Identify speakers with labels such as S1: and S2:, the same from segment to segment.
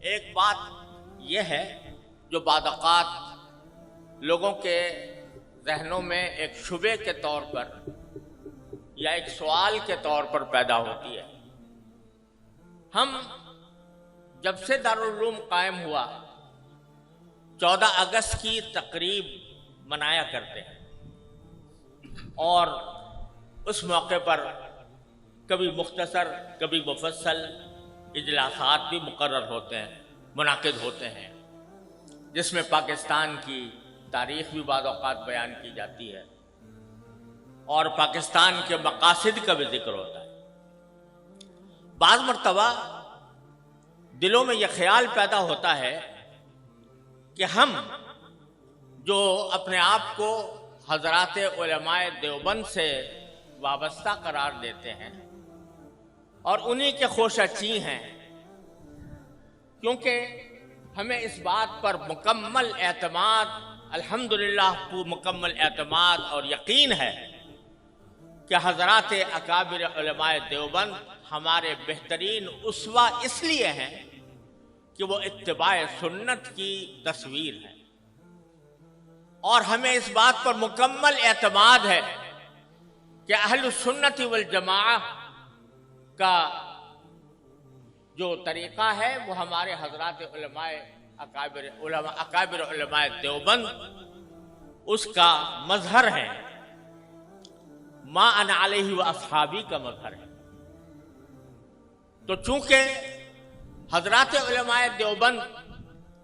S1: ایک بات یہ ہے جو بعض اوقات لوگوں کے ذہنوں میں ایک شبے کے طور پر یا ایک سوال کے طور پر پیدا ہوتی ہے. ہم جب سے دارالعلوم قائم ہوا 14 اگست کی تقریب منایا کرتے ہیں اور اس موقع پر کبھی مختصر کبھی مفصل اجلاسات بھی مقرر ہوتے ہیں، منعقد ہوتے ہیں، جس میں پاکستان کی تاریخ بھی بعض اوقات بیان کی جاتی ہے اور پاکستان کے مقاصد کا بھی ذکر ہوتا ہے. بعض مرتبہ دلوں میں یہ خیال پیدا ہوتا ہے کہ ہم جو اپنے آپ کو حضرات علماء دیوبند سے وابستہ قرار دیتے ہیں اور انہی کے خوشہ چی ہیں، کیونکہ ہمیں اس بات پر مکمل اعتماد، الحمدللہ مکمل اعتماد اور یقین ہے کہ حضرات اکابر علماء دیوبند ہمارے بہترین اسوہ اس لیے ہیں کہ وہ اتباع سنت کی تصویر ہے، اور ہمیں اس بات پر مکمل اعتماد ہے کہ اہل السنت والجماعہ کا جو طریقہ ہے وہ ہمارے حضرات اکابر علماء دیوبند اس کا مظہر ہے، ما انا علیہ و اصحابی کا مظہر ہے. تو چونکہ حضرات علماء دیوبند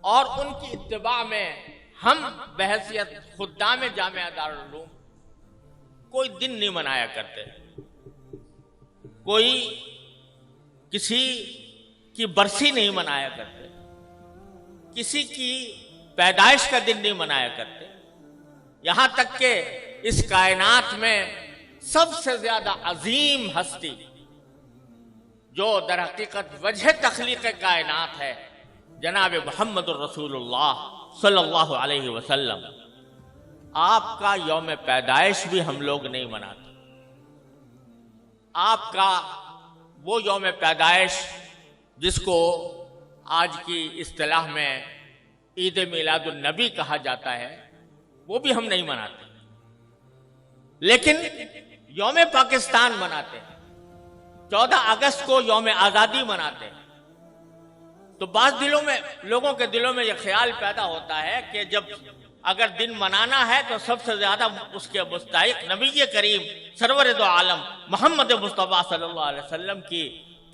S1: اور ان کی اتباع میں ہم بحیثیت خدام جامعہ دارالعلوم کوئی دن نہیں منایا کرتے، کوئی کسی کی برسی نہیں منایا کرتے، کسی کی پیدائش کا دن نہیں منایا کرتے. یہاں تک کہ اس کائنات میں سب سے زیادہ عظیم ہستی جو در حقیقت وجہ تخلیق کائنات ہے، جناب محمد الرسول اللہ صلی اللہ علیہ وسلم، آپ کا یوم پیدائش بھی ہم لوگ نہیں مناتے. آپ کا وہ یوم پیدائش جس کو آج کی اصطلاح میں عید میلاد النبی کہا جاتا ہے وہ بھی ہم نہیں مناتے، لیکن یوم پاکستان مناتے ہیں، 14 اگست کو یوم آزادی مناتے ہیں. تو بعض لوگوں کے دلوں میں یہ خیال پیدا ہوتا ہے کہ جب اگر دن منانا ہے تو سب سے زیادہ اس کے مستحق نبی کریم سرور دو عالم محمد مصطفیٰ صلی اللہ علیہ وسلم کی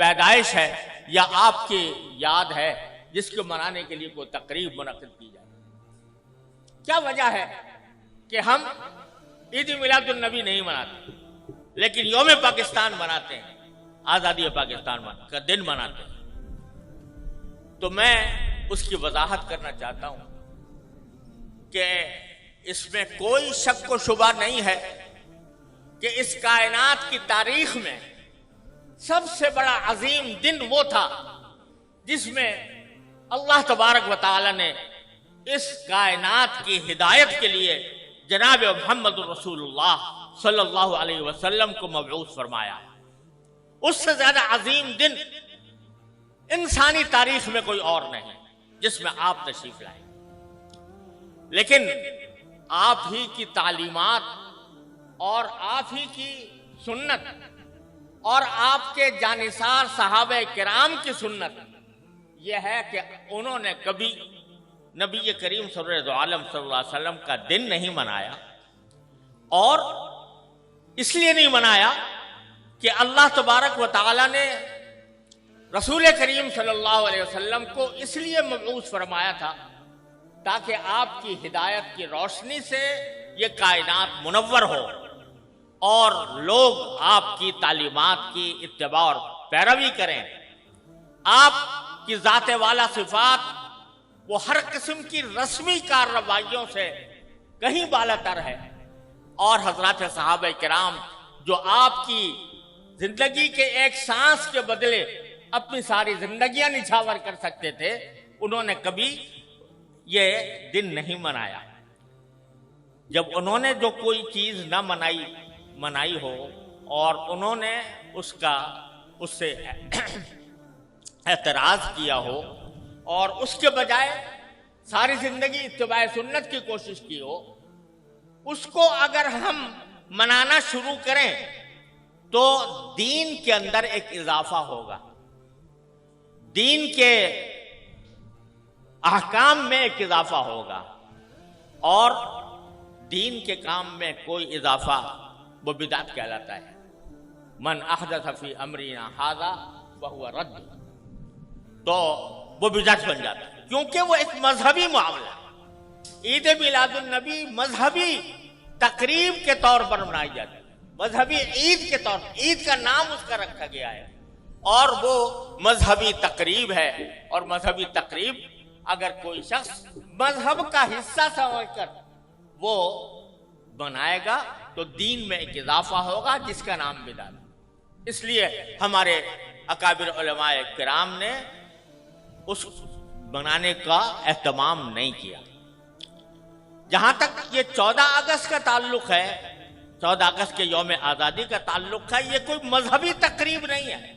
S1: پیدائش ہے یا آپ کی یاد ہے جس کو منانے کے لیے کوئی تقریب منعقد کی جائے. کیا وجہ ہے کہ ہم عید میلاد النبی نہیں مناتے لیکن یوم پاکستان مناتے ہیں، آزادی پاکستان کا دن مناتے ہیں؟ تو میں اس کی وضاحت کرنا چاہتا ہوں کہ اس میں کوئی شک و شبہ نہیں ہے کہ اس کائنات کی تاریخ میں سب سے بڑا عظیم دن وہ تھا جس میں اللہ تبارک و تعالی نے اس کائنات کی ہدایت کے لیے جناب محمد الرسول اللہ صلی اللہ علیہ وسلم کو مبعوث فرمایا. اس سے زیادہ عظیم دن انسانی تاریخ میں کوئی اور نہیں جس میں آپ تشریف لائے. لیکن آپ ہی کی تعلیمات اور آپ ہی کی سنت اور آپ کے جانثار صحابہ کرام کی سنت یہ ہے کہ انہوں نے کبھی نبی کریم صلی اللہ علیہ وسلم کا دن نہیں منایا، اور اس لیے نہیں منایا کہ اللہ تبارک و تعالی نے رسول کریم صلی اللہ علیہ وسلم کو اس لیے مبعوث فرمایا تھا تاکہ آپ کی ہدایت کی روشنی سے یہ کائنات منور ہو اور لوگ آپ کی تعلیمات کی اتباع اور پیروی کریں. آپ کی ذات والا صفات وہ ہر قسم کی رسمی کارروائیوں سے کہیں بالاتر ہے، اور حضرات صحابہ کرام جو آپ کی زندگی کے ایک سانس کے بدلے اپنی ساری زندگیاں نچھاور کر سکتے تھے، انہوں نے کبھی یہ دن نہیں منایا. جب انہوں نے جو کوئی چیز نہ منائی ہو اور انہوں نے اس سے اعتراض کیا ہو اور اس کے بجائے ساری زندگی اتباع سنت کی کوشش کی ہو، اس کو اگر ہم منانا شروع کریں تو دین کے اندر ایک اضافہ ہوگا، دین کے احکام میں ایک اضافہ ہوگا، اور دین کے کام میں کوئی اضافہ وہ بدعت کہلاتا ہے۔ من احدث فی امرنا ھذا فہو رد، تو وہ بدعت بن جاتا ہے، کیونکہ وہ ایک مذہبی معاملہ ہے۔ عید میلاد النبی مذہبی تقریب کے طور پر منائی جاتی ہے، مذہبی عید کے طور پر، عید کا نام اس کا رکھا گیا ہے، اور وہ مذہبی تقریب ہے۔ اور مذہبی تقریب اگر کوئی شخص مذہب کا حصہ سمجھ کر وہ بنائے گا تو دین میں ایک اضافہ ہوگا جس کا نام بدعت ہے۔ اس لیے ہمارے اکابر علماء کرام نے اس بنانے کا اہتمام نہیں کیا۔ جہاں تک یہ 14 اگست کا تعلق ہے، 14 اگست کے یوم آزادی کا تعلق ہے، یہ کوئی مذہبی تقریب نہیں ہے،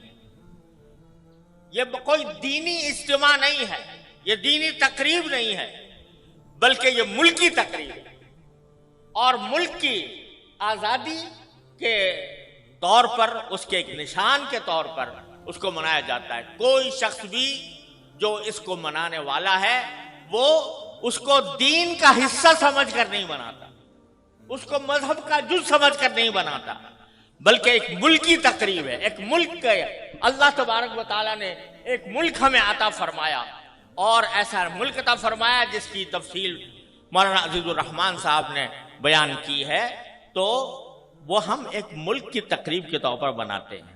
S1: یہ کوئی دینی اجتماع نہیں ہے، یہ دینی تقریب نہیں ہے، بلکہ یہ ملکی تقریب ہے، اور ملک کی آزادی کے طور پر، اس کے ایک نشان کے طور پر اس کو منایا جاتا ہے۔ کوئی شخص بھی جو اس کو منانے والا ہے وہ اس کو دین کا حصہ سمجھ کر نہیں مناتا، اس کو مذہب کا جز سمجھ کر نہیں بناتا، بلکہ ایک ملکی تقریب ہے، ایک ملک کا اللہ تبارک و تعالیٰ نے ایک ملک ہمیں عطا فرمایا، اور ایسا ملک عطا فرمایا جس کی تفصیل مولانا عزیز الرحمان صاحب نے بیان کی ہے، تو وہ ہم ایک ملک کی تقریب کے طور پر بناتے ہیں۔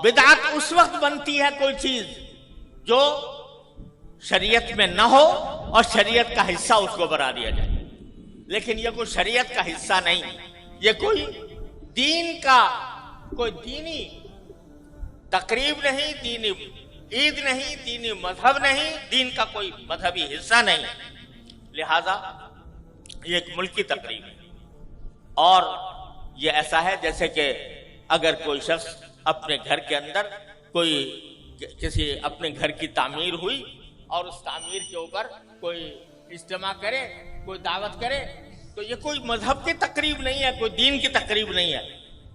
S1: بدعت اس وقت بنتی ہے کوئی چیز جو شریعت میں نہ ہو اور شریعت کا حصہ اس کو بنا دیا جائے، لیکن یہ کوئی شریعت کا حصہ نہیں، یہ کوئی دین کا کوئی دینی تقریب نہیں، دینی عید نہیں، دینی مذہب نہیں، دین کا کوئی مذہبی حصہ نہیں، لہذا یہ ایک ملکی تقریب ہے۔ اور یہ ایسا ہے جیسے کہ اگر کوئی شخص اپنے گھر کے اندر کوئی کسی اپنے گھر کی تعمیر ہوئی اور اس تعمیر کے اوپر کوئی اجتماع کرے، کوئی دعوت کرے، تو یہ کوئی مذہب کی تقریب نہیں ہے، کوئی دین کی تقریب نہیں ہے۔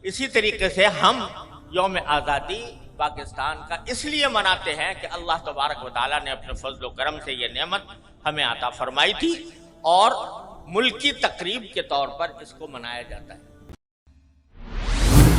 S1: اسی طریقے سے ہم یوم آزادی پاکستان کا اس لیے مناتے ہیں کہ اللہ تبارک و تعالیٰ نے اپنے فضل و کرم سے یہ نعمت ہمیں عطا فرمائی تھی، اور ملکی تقریب کے طور پر اس کو منایا جاتا ہے۔